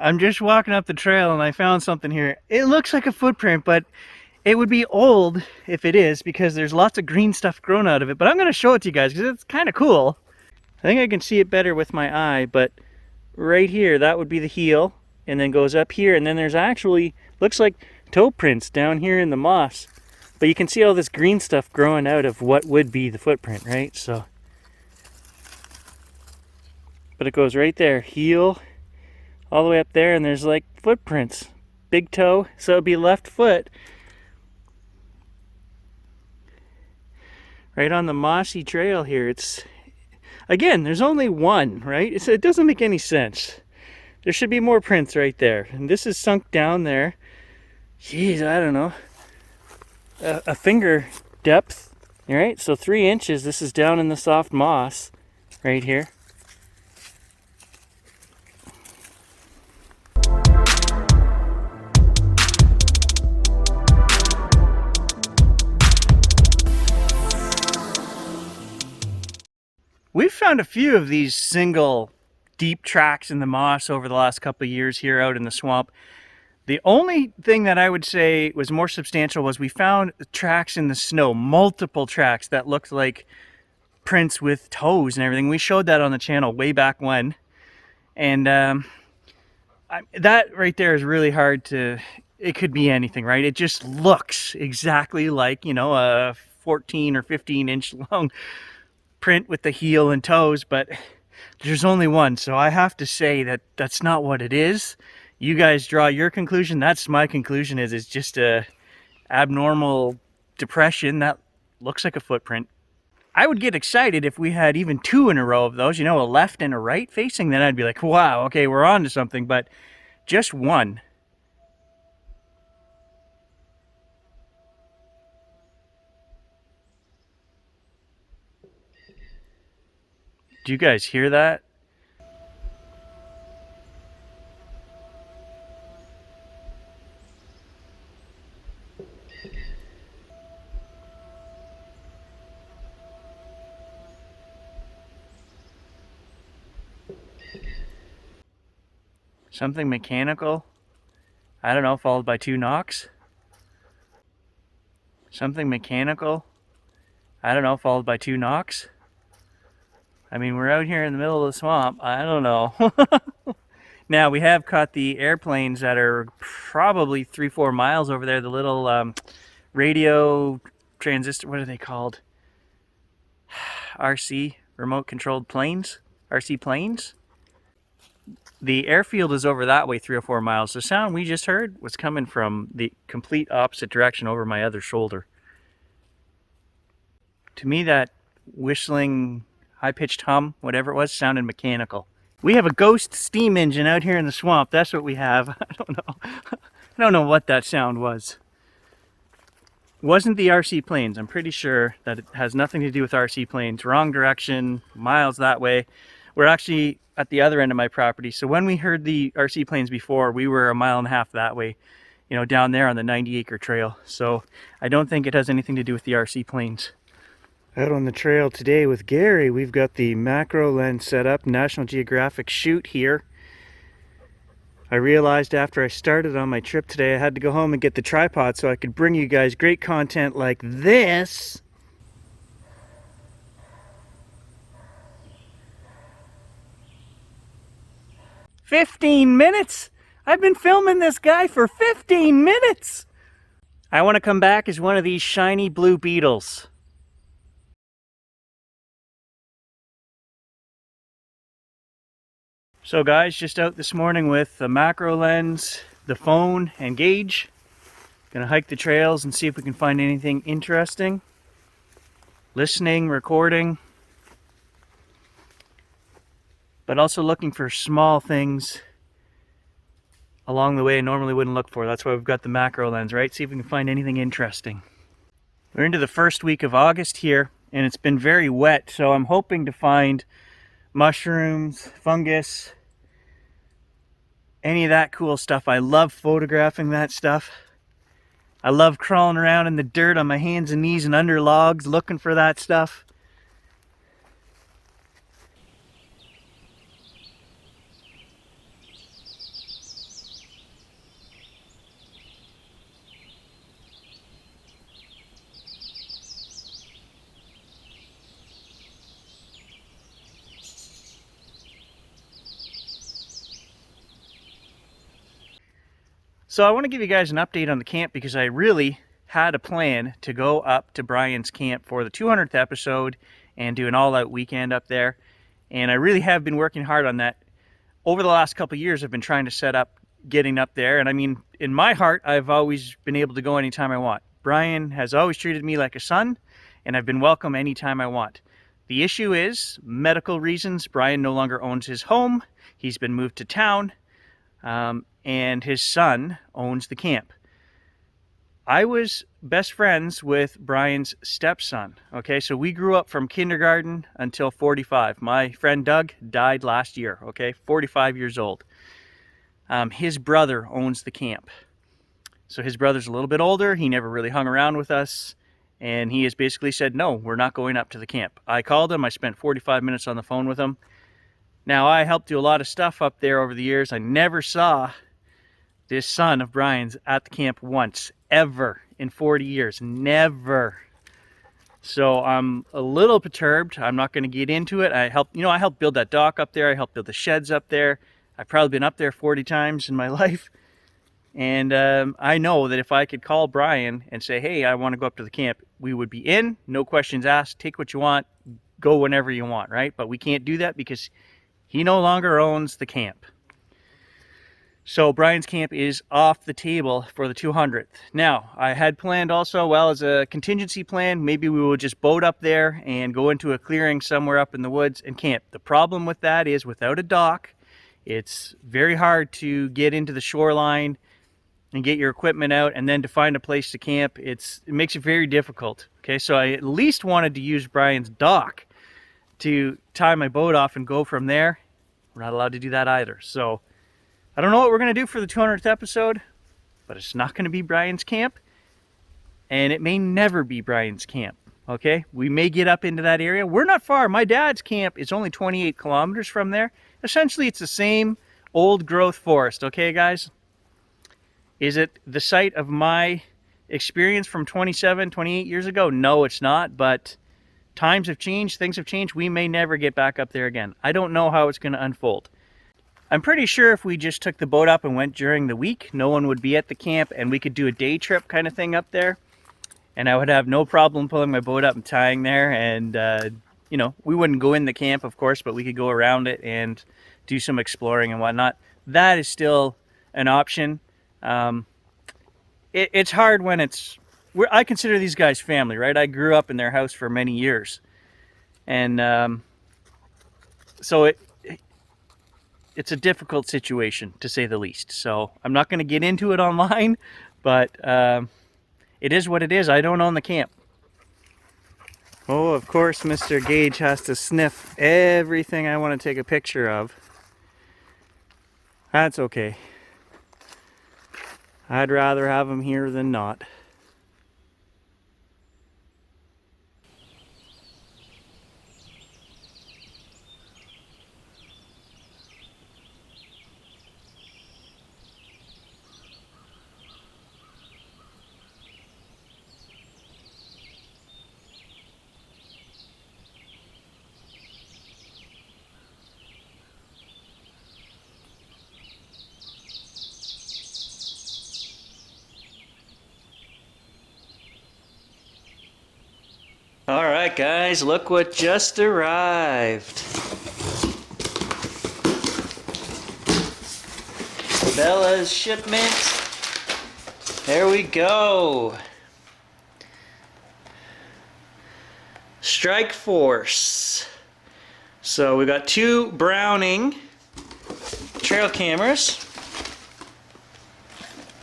I'm just walking up the trail and I found something here. It looks like a footprint, but it would be old if it is because there's lots of green stuff growing out of it. But I'm going to show it to you guys because it's kind of cool. I think I can see it better with my eye, but right here, that would be the heel, and then goes up here, and then there's actually, looks like toe prints down here in the moss. But you can see all this green stuff growing out of what would be the footprint, right? So, but it goes right there, heel, all the way up there, and there's like footprints. Big toe, so it'd be left foot. Right on the mossy trail here. It's, again, there's only one, right? It doesn't make any sense. There should be more prints right there. And this is sunk down there. Jeez, I don't know. A finger depth, all right? So 3 inches, this is down in the soft moss right here. We've found a few of these single deep tracks in the moss over the last couple of years here out in the swamp. The only thing that I would say was more substantial was we found tracks in the snow, multiple tracks that looked like prints with toes and everything. We showed that on the channel way back when. And that right there is really hard to, it could be anything, right? It just looks exactly like, you know, a 14 or 15 inch long print with the heel and toes, but there's only one. So I have to say that that's not what it is. You guys draw your conclusion. That's my conclusion, is it's just a abnormal depression that looks like a footprint. I would get excited if we had even 2 in a row of those, you know, a left and a right facing, then I'd be like, wow, okay, we're on to something, but just one. Do you guys hear that? Something mechanical, I don't know, followed by 2 knocks. Something mechanical, I don't know, followed by 2 knocks. I mean, we're out here in the middle of the swamp, I don't know. Now, we have caught the airplanes that are probably 3-4 miles over there, the little radio transistor, what are they called? RC, remote controlled planes, RC planes. The airfield is over that way 3 or 4 miles. The sound we just heard was coming from the complete opposite direction over my other shoulder. To me, that whistling, high-pitched hum, whatever it was, sounded mechanical. We have a ghost steam engine out here in the swamp. That's what we have. I don't know. I don't know what that sound was. It wasn't the RC planes. I'm pretty sure that it has nothing to do with RC planes. Wrong direction, miles that way. We're actually at the other end of my property. So when we heard the RC planes before, we were 1.5 miles that way, you know, down there on the 90-acre trail. So I don't think it has anything to do with the RC planes. Out on the trail today with Gary, we've got the macro lens set up, National Geographic shoot here. I realized after I started on my trip today, I had to go home and get the tripod so I could bring you guys great content like this. 15 minutes? I've been filming this guy for 15 minutes! I want to come back as one of these shiny blue beetles. So guys, just out this morning with the macro lens, the phone, and gauge. Gonna hike the trails and see if we can find anything interesting. Listening, recording. But also looking for small things along the way I normally wouldn't look for. That's why we've got the macro lens, right? See if we can find anything interesting. We're into the first week of August here, and it's been very wet, so I'm hoping to find mushrooms, fungus, any of that cool stuff. I love photographing that stuff. I love crawling around in the dirt on my hands and knees and under logs looking for that stuff. So I want to give you guys an update on the camp because I really had a plan to go up to Brian's camp for the 200th episode and do an all-out weekend up there. And I really have been working hard on that. Over the last couple of years, I've been trying to set up getting up there. And I mean, in my heart, I've always been able to go anytime I want. Brian has always treated me like a son, and I've been welcome anytime I want. The issue is medical reasons. Brian no longer owns his home. He's been moved to town. And his son owns the camp. I was best friends with Brian's stepson. Okay, so we grew up from kindergarten until 45. My friend Doug died last year, okay, 45 years old. His brother owns the camp. So his brother's a little bit older. He never really hung around with us. And he has basically said, no, we're not going up to the camp. I called him. I spent 45 minutes on the phone with him. Now, I helped do a lot of stuff up there over the years. I never saw this son of Brian's at the camp once, ever, in 40 years. Never. So I'm a little perturbed. I'm not going to get into it. I helped build that dock up there. I helped build the sheds up there. I've probably been up there 40 times in my life. And I know that if I could call Brian and say, hey, I want to go up to the camp, we would be in, no questions asked, take what you want, go whenever you want, right? But we can't do that because he no longer owns the camp. So Brian's camp is off the table for the 200th. Now, I had planned also, well, as a contingency plan, maybe we will just boat up there and go into a clearing somewhere up in the woods and camp. The problem with that is without a dock, it's very hard to get into the shoreline and get your equipment out, and then to find a place to camp, it makes it very difficult. Okay, so I at least wanted to use Brian's dock to tie my boat off and go from there. We're not allowed to do that either. So I don't know what we're going to do for the 200th episode, but it's not going to be Brian's camp, and it may never be Brian's camp, okay? We may get up into that area. We're not far. My dad's camp is only 28 kilometers from there. Essentially, it's the same old growth forest, okay, guys? Is it the site of my experience from 27, 28 years ago? No, it's not, but times have changed, things have changed. We may never get back up there again. I don't know how it's going to unfold. I'm pretty sure if we just took the boat up and went during the week, no one would be at the camp and we could do a day trip kind of thing up there. And I would have no problem pulling my boat up and tying there. And, we wouldn't go in the camp, of course, but we could go around it and do some exploring and whatnot. That is still an option. It's hard when I consider these guys family, right? I grew up in their house for many years. And so it's a difficult situation, to say the least. So I'm not going to get into it online, but it is what it is. I don't own the camp. Oh, of course, Mr. Gage has to sniff everything I want to take a picture of. That's okay. I'd rather have him here than not. All right, guys, look what just arrived. Bella's shipment. There we go. Strike Force. So we got 2 Browning trail cameras,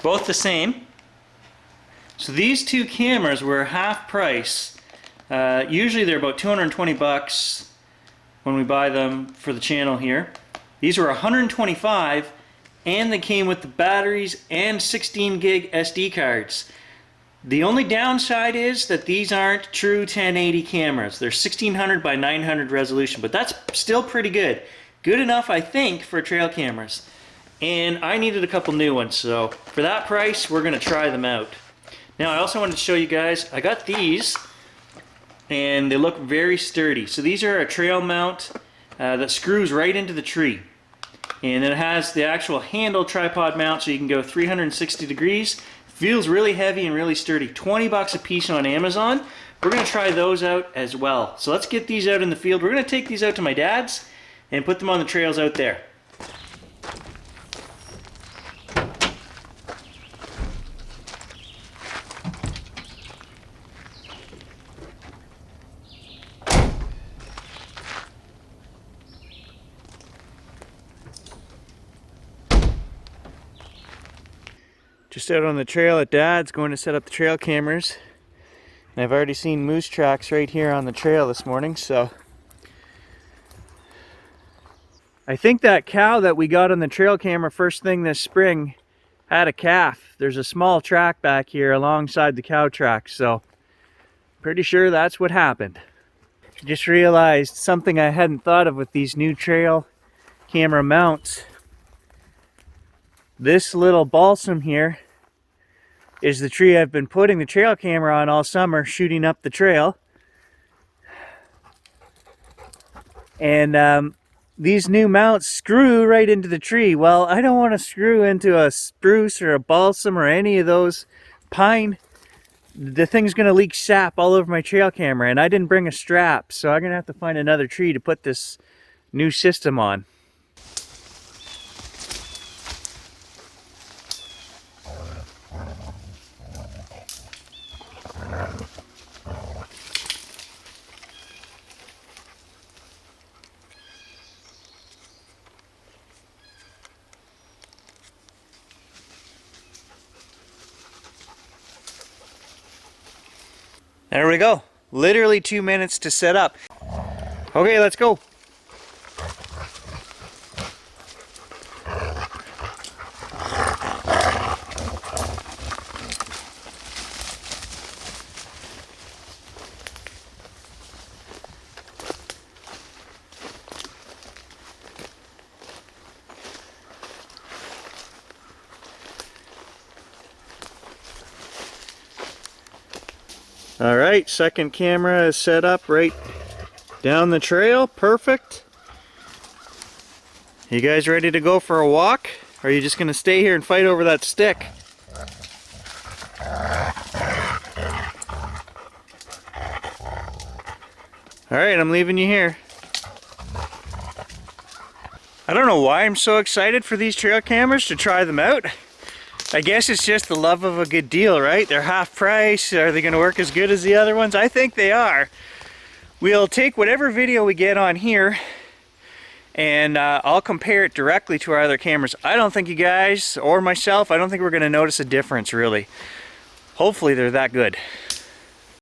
both the same. So these 2 cameras were half price. Usually they're about 220 bucks when we buy them for the channel here. These were 125, and they came with the batteries and 16 gig SD cards. The only downside is that these aren't true 1080 cameras. They're 1600 by 900 resolution, but that's still pretty good. Good enough, I think, for trail cameras. And I needed a couple new ones, so for that price, we're going to try them out. Now, I also wanted to show you guys, I got these, and they look very sturdy. So these are a trail mount that screws right into the tree. And then it has the actual handle tripod mount so you can go 360 degrees. Feels really heavy and really sturdy. 20 bucks a piece on Amazon. We're gonna try those out as well. So let's get these out in the field. We're gonna take these out to my dad's and put them on the trails out there. Just out on the trail at Dad's, going to set up the trail cameras. And I've already seen moose tracks right here on the trail this morning, so I think that cow that we got on the trail camera first thing this spring had a calf. There's a small track back here alongside the cow track, so pretty sure that's what happened. I just realized something I hadn't thought of with these new trail camera mounts. This little balsam here is the tree I've been putting the trail camera on all summer, shooting up the trail. And these new mounts screw right into the tree. Well, I don't want to screw into a spruce or a balsam or any of those pine. The thing's going to leak sap all over my trail camera, and I didn't bring a strap, so I'm going to have to find another tree to put this new system on. There we go. Literally 2 minutes to set up. Okay, let's go. All right, second camera is set up right down the trail. Perfect. You guys ready to go for a walk? Or are you just gonna stay here and fight over that stick? All right, I'm leaving you here. I don't know why I'm so excited for these trail cameras to try them out. I guess it's just the love of a good deal, right? They're half price. Are they going to work as good as the other ones? I think they are. We'll take whatever video we get on here and I'll compare it directly to our other cameras. I don't think you guys or myself, I don't think we're going to notice a difference really. Hopefully they're that good.